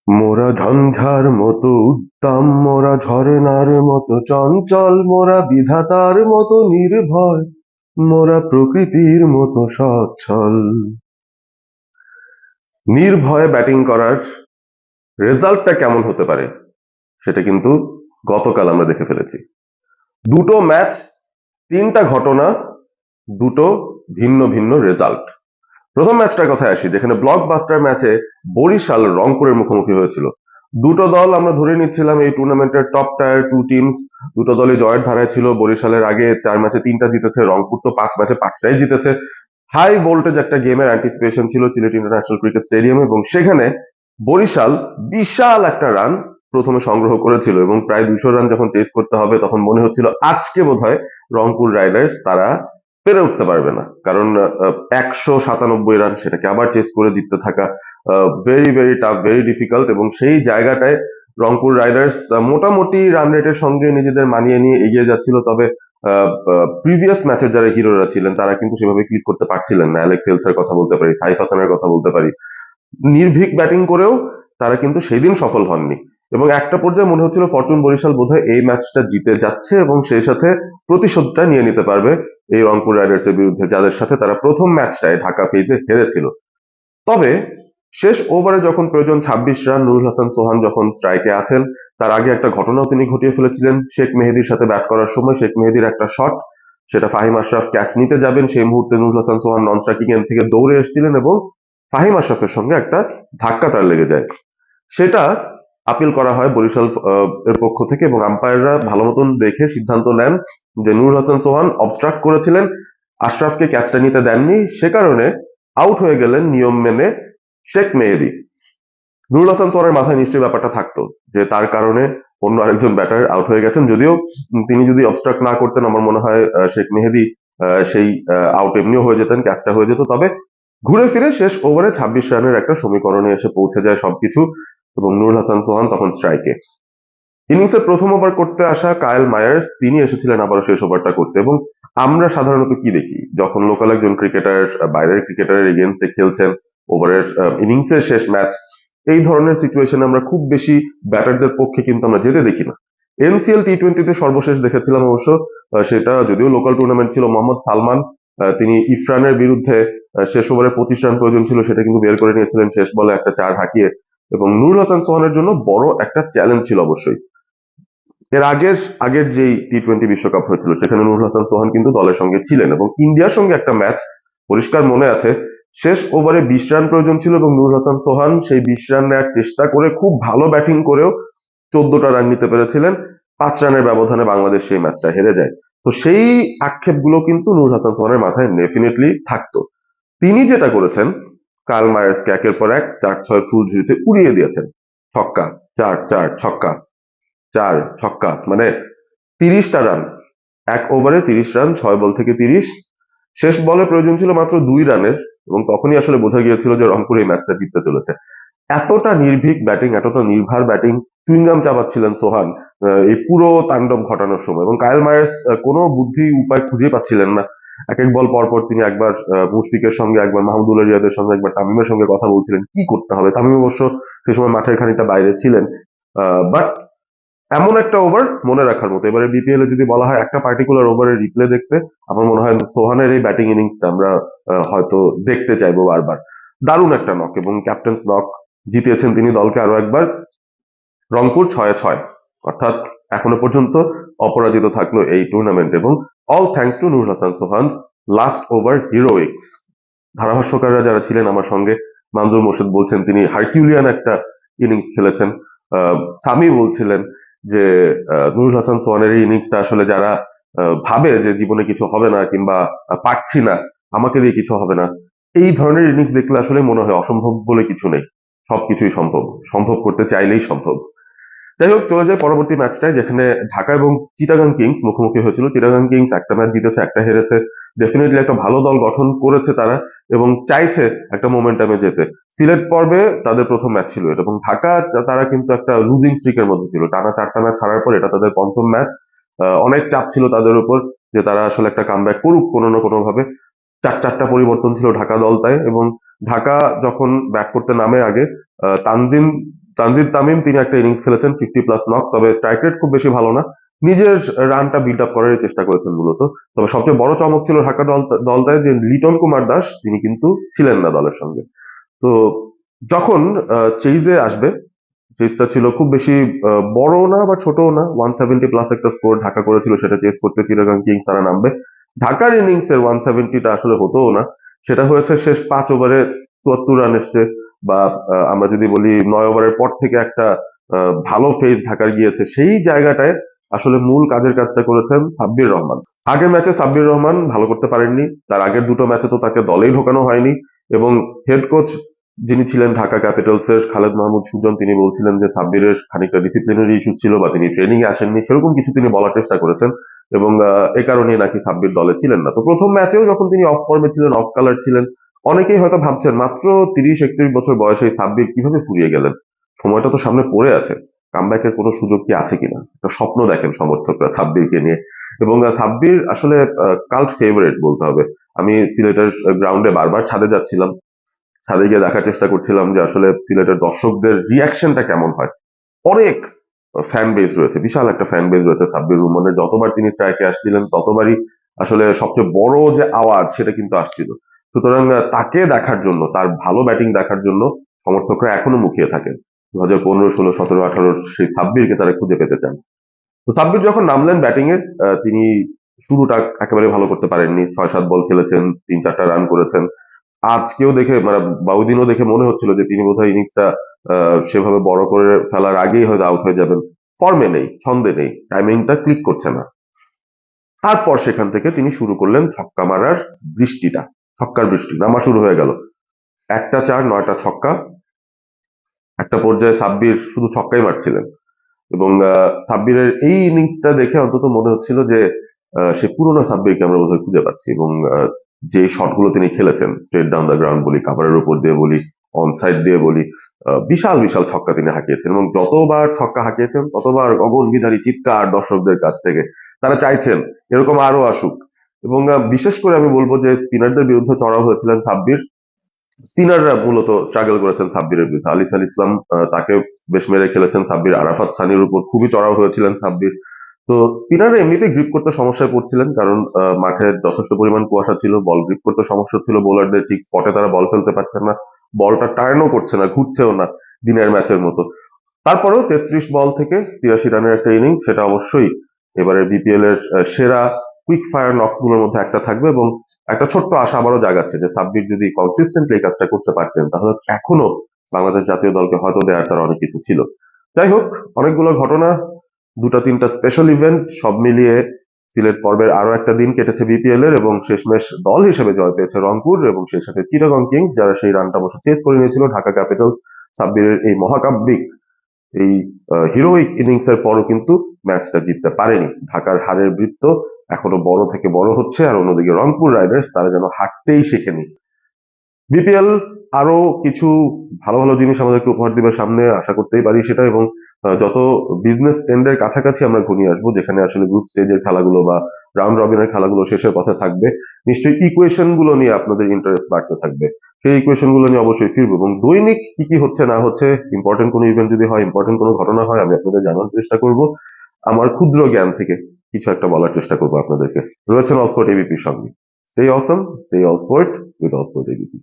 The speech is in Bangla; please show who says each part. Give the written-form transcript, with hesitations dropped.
Speaker 1: মোরা ঝঞ্ঝার মতো উদ্দাম, মোরা ঝরনার মতো চঞ্চল, মোরা বিধাতার মতো নির্ভয়, মোরা প্রকৃতির মতো সচ্ছল। নির্ভয়ে ব্যাটিং করার রেজাল্টটা কেমন হতে পারে সেটা কিন্তু গতকাল আমরা দেখে ফেলেছি। দুটো ম্যাচ, তিনটা ঘটনা, দুটো ভিন্ন ভিন্ন রেজাল্ট। প্রথম ম্যাচটার কথায় আসি, যেখানে ব্লকবাস্টার ম্যাচে বরিশাল রংপুরের মুখোমুখি হয়েছিল। দুটো দল আমরা ধরে নিচ্ছিলাম এই টুর্নামেন্টের টপ টায়ার টু টিমস। দুটো দলই জয়ের ধারায় ছিল। বরিশালের আগে 4 ম্যাচে 3টা জিতেছে, রংপুর তো 5 ম্যাচে 5টাই জিতেছে। হাই ভোল্টেজ একটা গেমের অ্যান্টিসিপেশন ছিল সিলেট ইন্টারন্যাশনাল ক্রিকেট স্টেডিয়ামে, এবং সেখানে বরিশাল বিশাল একটা রান প্রথমে সংগ্রহ করেছিল, এবং প্রায় 200 রান যখন চেস করতে হবে তখন মনে হচ্ছিল আজকে বোধহয় রংপুর রাইডার্স তারা পেরে উঠতে পারবে না, কারণ 197 রান সেটাকে আবার চেস করে জিততে থাকা very very tough, very difficult. এবং সেই জায়গাটায় রংপুর রাইডার্স মোটামুটি রান রেটের সঙ্গে নিজেদের মানিয়ে নিয়ে এগিয়ে যাচ্ছিল। তবে প্রিভিয়াস ম্যাচের যারা হিরোরা ছিলেন তারা কিন্তু সেভাবে ক্লিক করতে পারছিলেন না। অ্যালেক্স হেলসের কথা বলতে পারি, সাইফ হাসানের কথা বলতে পারি। নির্ভীক ব্যাটিং করেও তারা কিন্তু সেই দিন সফল হননি, এবং একটা পর্যায়ে মনে হচ্ছিল ফরচুন বরিশাল বোধহয় এই ম্যাচটা জিতে যাচ্ছে এবং সেই সাথে প্রতিশোধটা নিয়ে নিতে পারবে এই রংপুর রাইডার্স এর বিরুদ্ধে, যাদের সাথে তারা প্রথম ম্যাচটায় ঢাকা ফেজে হেরেছিল। তবে শেষ ওভারে যখন প্রয়োজন 26 রান, নুরুল হাসান সোহান যখন স্ট্রাইকে আছেন, তার আগে একটা ঘটনাও তিনি ঘটিয়ে ফেলেছিলেন। শেখ মেহেদীর সাথে ব্যাট করার সময় শেখ মেহেদীর একটা শট, সেটা ফাহিম আশরাফ ক্যাচ নিতে যাবেন, সেই মুহূর্তে নুরুল হাসান সোহান নন স্ট্রাইকিং এন্ড থেকে দৌড়ে এসেছিলেন এবং ফাহিম আশরাফের সঙ্গে একটা ধাক্কা তার লেগে যায়। সেটা আপিল করা হয় বরিশাল এর পক্ষ থেকে, এবং আম্পায়াররা ভালো মতন দেখে সিদ্ধান্ত নেন যে নুরুল হাসান সোহান অবস্ট্রাক্ট করেছিলেন, আশরাফকে ক্যাচটা নিতে দেননি, সে কারণে আউট হয়ে গেলেন নিয়ম মেনে শেখ মেহেদী। নুরুল হাসান সোহানের মাথায় নিশ্চয়ই ব্যাপারটা থাকতো যে তার কারণে অন্য আরেকজন ব্যাটার আউট হয়ে গেছেন। যদিও তিনি যদি অবস্ট্রাক্ট না করতেন আমার মনে হয় শেখ মেহেদী সেই আউট এমনিও হয়ে যেতেন, ক্যাচটা হয়ে যেত। তবে ঘুরে ফিরে শেষ ওভারে 26 রানের একটা সমীকরণে এসে পৌঁছে যায় সবকিছু, এবং নুরুল হাসান সোহান তখন স্ট্রাইকে। ইনিংসের প্রথম ওভার করতে আসা কায়েল মায়ার্স তিনি এসেছিলেন আবারও শেষ ওভারটা করতে। এবং আমরা সাধারণত কি দেখি, যখন লোকাল একজন ক্রিকেটার বাইরের ক্রিকেটারের এগেনস্টে খেলছেন, ওভারের ইনিংসের শেষ ম্যাচ, এই ধরনের সিচুয়েশনে আমরা খুব বেশি ব্যাটারদের পক্ষে কিন্তু আমরা যেতে দেখি না। এনসিএল টি20তে সর্বশেষ দেখেছিলাম অবশ্য, সেটা যদিও লোকাল টুর্নামেন্ট ছিল, মোহাম্মদ সালমান তিনি ইফরানের বিরুদ্ধে শেষ ওভারে 25 রান প্রয়োজন ছিল, সেটা কিন্তু বের করে নিয়েছিলেন শেষ বলে একটা 4 হাঁকিয়ে। এবং নুরুল হাসান সোহানের জন্য বড় একটা চ্যালেঞ্জ ছিল অবশ্যই। এর আগের আগের যেই টি20 বিশ্বকাপ হয়েছিল সেখানে নুরুল হাসান সোহান কিন্তু দলের সঙ্গে ছিলেন, এবং ইন্ডিয়ার সঙ্গে একটা ম্যাচ পরিষ্কার মনে আছে, শেষ ওভারে 20 রান প্রয়োজন ছিল এবং নুরুল হাসান সোহান সেই 20 রান নেওয়ার চেষ্টা করে খুব ভালো ব্যাটিং করেও 14টা রান নিতে পেরেছিলেন। 5 রানের ব্যবধানে বাংলাদেশ সেই ম্যাচটা হেরে যায়। তো সেই আক্ষেপগুলো কিন্তু নুরুল হাসান সোহানের মাথায় ডেফিনেটলি থাকতো। তিনি যেটা করেছেন, কার্ল মায়ার্সকে একের পর এক 4-6 ফুল ঝুড়িতে উড়িয়ে দিয়েছেন। ছক্কা, 4-4, ছক্কা, 4 ছক্কা, মানে 30টা রান, এক ওভারে 30 রান, 6 বল থেকে 30। শেষ বলে প্রয়োজন ছিল মাত্র 2 রানের, এবং তখনই আসলে বোঝা গিয়েছিল যে রংপুর এই ম্যাচটা জিততে চলেছে। এতটা নির্ভীক ব্যাটিং, এতটা নির্ভার ব্যাটিং, চুইংগাম চাবাচ্ছিলেন সোহান এই পুরো তাণ্ডব ঘটানোর সময়, এবং কায়েল মায়ার্স কোনো বুদ্ধি উপায় খুঁজে পাচ্ছিলেন না। এক এক বল পরপর তিনি একবার মুশফিকের সঙ্গে, একবার মাহমুদুল্লাহ রিয়াদের সঙ্গে, একবার তামিমের সঙ্গে কথা বলছিলেন কি করতে হবে। তামিম অবশ্য সে সময় মাঠের খানিকটা বাইরে ছিলেন। বাট এমন একটা ওভার মনে রাখার মতো, এবারে বিপিএল এ যদি বলা হয় একটা পার্টিকুলার ওভারের রিপ্লে দেখতে, আমার মনে হয় সোহানের এই ব্যাটিং ইনিংসটা আমরা হয়তো দেখতে চাইবো বারবার। দারুণ একটা নক, এবং ক্যাপ্টেন্স নক, জিতিয়েছেন তিনি দলকে আরো একবার। রংপুর 6-6, অর্থাৎ এখনো পর্যন্ত অপরাজিত থাকলো এই টুর্নামেন্ট, এবং all thanks to Nurul Hasan Sohan's last over heroics. ধারাভাষ্যকাররা যারা ছিলেন আমার সঙ্গে, মানজুর মোর্শেদ বলছেন তিনি হারকিউলিয়ান একটা ইনিংস খেলেছেন। সামি বলছিলেন যে নুরুল হাসান সোহানের এই ইনিংসটা আসলে যারা ভাবে যে জীবনে কিছু হবে না কিংবা পারছি না, আমাকে দিয়ে কিছু হবে না, এই ধরনের ইনিংস দেখলে আসলে মনে হয় অসম্ভব বলে কিছু নেই, সবকিছুই সম্ভব, সম্ভব করতে চাইলেই সম্ভব। যাই হোক, চলে যায় পরবর্তী ম্যাচটায়, যেখানে ঢাকা এবং চিটাগাং কিংস মুখোমুখি হয়েছিল। চিটাগাং কিংস একটা ম্যাচ জিতেছে, একটা হেরেছে। ডেফিনেটলি একটা ভালো দল গঠন করেছে তারা, এবং চাইছে একটা মোমেন্টামে যেতে। সিলেট পর্বে তাদের প্রথম ম্যাচ ছিল এটা, এবং ঢাকা তারা কিন্তু একটা লুজিং স্ট্রিকের মধ্যে ছিল, টানা 4টা ম্যাচ হারার পর এটা তাদের পঞ্চম ম্যাচ। অনেক চাপ ছিল তাদের উপর যে তারা আসলে একটা কামব্যাক করুক কোনো না কোনো ভাবে। চারটা পরিবর্তন ছিল ঢাকা দলটায়, এবং ঢাকা যখন ব্যাট করতে নামে আগে তানজিম তানজিদ তামিম তিনি একটা ইনিংস খেলেছেন 50+ নক, তবে স্ট্রাইক রেট খুব বেশি ভালো না। নিজের রানটা বিল্ড আপ করার চেষ্টা করেছেন মূলত। তবে সবচেয়ে বড় চমক ছিল ঢাকা দলটায় যে লিটন কুমার দাস তিনি কিন্তু ছিলেন না দলের সঙ্গে। তো যখন চেইজে আসবে, চেসটা ছিল খুব বেশি বড় না বা ছোটও না, 170+ একটা স্কোর ঢাকা করেছিল, সেটা চেস করতে চিটাগাং কিংস তারা নামবে। ঢাকার ইনিংসের 170টা আসলে হতোও না, সেটা হয়েছে শেষ 5 ওভারে 74 রান এসছে। বা আমরা যদি বলি 9 ওভারের পর থেকে একটা ভালো ফেজ ঢাকার গিয়েছে, সেই জায়গাটায় আসলে মূল কাজের কাজটা করেছেন সাব্বির রহমান। আগের ম্যাচে সাব্বির রহমান ভালো করতে পারেননি, তার আগের দুটো ম্যাচে তো তাকে দলেই ঢোকানো হয়নি। এবং হেড কোচ যিনি ছিলেন ঢাকা ক্যাপিটালসের, খালেদ মাহমুদ সুজন, তিনি বলছিলেন যে সাব্বিরের খানিকটা ডিসিপ্লিনারি ইস্যু ছিল বা তিনি ট্রেনিং এ আসেননি, সেরকম কিছু তিনি বলার চেষ্টা করেছেন। এবং এ কারণে নাকি সাব্বির দলে ছিলেন না। তো প্রথম ম্যাচেও যখন তিনি অফ ফর্মে ছিলেন, অফ কালার ছিলেন, অনেকেই হয়তো ভাবছেন মাত্র 30-31 বছর বয়সে এই সাব্বির কিভাবে ফুরিয়ে গেলেন, সময়টা তো সামনে পড়ে আছে, কামব্যাকের কোনো সুযোগ কি আছে কিনা, একটা স্বপ্ন দেখেন সমর্থকরা সাব্বিরকে নিয়ে। এবং সাব্বির আসলে কাল্ট ফেভারিট বলতে হবে। আমি সিলেটের গ্রাউন্ডে বারবার ছাদে যাচ্ছিলাম, ছাদে গিয়ে দেখার চেষ্টা করছিলাম যে আসলে সিলেটের দর্শকদের রিয়াকশনটা কেমন হয়। অনেক ফ্যান বেস রয়েছে, বিশাল একটা ফ্যান বেস রয়েছে সাব্বির রহমানের। যতবার তিনি স্ট্রাইকে আসছিলেন ততবারই আসলে সবচেয়ে বড় যে আওয়াজ সেটা কিন্তু আসছিল। সুতরাং তাকে দেখার জন্য, তার ভালো ব্যাটিং দেখার জন্য সমর্থকরা এখনো মুখিয়ে থাকেন। 2015, 16, 17, 18 সেই সাব্বিরকে তারা খুঁজে পেতে চান। তো সাব্বির যখন নামলেন ব্যাটিং এ, তিনি শুরুটা একেবারে ভালো করতে পারেননি। 6-7 বল খেলেছেন, 3-4টা রান করেছেন। আজকেও দেখে মানে বাউদিনও দেখে মনে হচ্ছিল যে তিনি বোধহয় ইনিংসটা সেভাবে বড় করে ফেলার আগেই হয়তো আউট হয়ে যাবেন। ফর্মে নেই, ছন্দে নেই, টাইমিংটা ক্লিক করছে না। তারপর সেখান থেকে তিনি শুরু করলেন ছক্কা মারার বৃষ্টিটা, ছক্কার বৃষ্টি নামা শুরু হয়ে গেল। 1টা 4, 9টা ছক্কা। একটা পর্যায়ে সাব্বির শুধু ছক্কাই মারছিলেন। এবং সাব্বিরের এই ইনিংসটা দেখে অন্তত মনে হচ্ছিল যে সে পুরোনো সাব্বিরকে আমরা বোধহয় খুঁজে পাচ্ছি। এবং যে শটগুলো তিনি খেলেছেন, স্ট্রেট ডাউন দ্য গ্রাউন্ড বলি, কাভারের উপর দিয়ে বলি, অন সাইড দিয়ে বলি, বিশাল বিশাল ছক্কা তিনি হাঁকিয়েছেন। এবং যতবার ছক্কা হাঁকিয়েছেন ততবার গগন বিদারী চিৎকার দর্শকদের কাছ থেকে। তারা চাইছেন এরকম আরো আসুক। এবং বিশেষ করে আমি বলবো যে স্পিনারদের বিরুদ্ধে চড়াও হয়েছিলেন সাব্বির। স্পিনাররা মূলত স্ট্রাগল করেছেন সাব্বিরের বিরুদ্ধে। আলিস আল ইসলাম তাকে বেশ মেরে খেলেছেন সাব্বির। আরাফাত সানির উপর খুবই চড়াও হয়েছিলেন সাব্বির। তো স্পিনাররা এমনিতেই গ্রিপ করতে সমস্যায় পড়ছিলেন, কারণ মাঠে যথেষ্ট পরিমাণ কুয়াশা ছিল, বল গ্রিপ করতে সমস্যা ছিল বোলারদের, ঠিক স্পটে তারা বল ফেলতে পারছেন না, বলটা টার্নও করছে না, ঘুরছেও না দিনের ম্যাচের মতো। তারপরেও 33 বল থেকে 83 রানের একটা ইনিংস, সেটা অবশ্যই এবারে বিপিএল এর সেরা কুইক ফায়ার নকস গুলোর মধ্যে একটা থাকবে। এবং একটা ছোট্ট আশা আবারও জাগাচ্ছে যে সাব্বির যদি কনসিস্টেন্টলি এই কাজটা করতে পারতেন, তাহলে এখনো বাংলাদেশ জাতীয় দলকে হয়তো দেওয়ার তার অনেক কিছু ছিল। যাই হোক, অনেকগুলো ঘটনা, 2টা 3টা স্পেশাল ইভেন্ট, সব মিলিয়ে সিলেট পর্বের আরো একটা দিন কেটেছে বিপিএল এর। এবং শেষমেশ দল হিসেবে জয় পেয়েছে রংপুর এবং সেই সাথে চিটাগং কিংস, যারা সেই রানটা অবশ্য চেস করে নিয়েছিল। ঢাকা ক্যাপিটালস সাব্বিরের এই মহাকাব্যিক, এই হিরোইক ইনিংস এর পরও কিন্তু ম্যাচটা জিততে পারেনি। ঢাকার হারের বৃত্ত এখনো বড় থেকে বড় হচ্ছে, আর অন্যদিকে রংপুর রাইডার্স তারা যেন হাঁটতেই শেখেনি। বিপিএল আরো কিছু ভালো ভালো জিনিস আমাদেরকে উপহার দিবে সামনে, আশা করতেই পারি সেটা। এবং যত বিজনেস এন্ডের কাছাকাছি আমরা ঘনিয়ে আসবো, যেখানে আসলে গ্রুপ স্টেজের খেলাগুলো বা রাউন্ড রবিনের খেলাগুলো শেষের পথে থাকবে, নিশ্চয়ই ইকুয়েশন গুলো নিয়ে আপনাদের ইন্টারেস্ট বাড়তে থাকবে। সেই ইকুয়েশন গুলো নিয়ে অবশ্যই ফিরবো, এবং দৈনিক কি কি হচ্ছে না হচ্ছে, ইম্পর্টেন্ট কোনো ইভেন্ট যদি হয়, ইম্পর্টেন্ট কোনো ঘটনা হয়, আমি আপনাদের জানার চেষ্টা করব। আমার ক্ষুদ্র জ্ঞান থেকে কিছু একটা বলার চেষ্টা করবো আপনাদেরকে। রয়েছেন অলস্পোর্ট এবিপির সঙ্গে। Stay Assam, stay all sport with all sport ABP.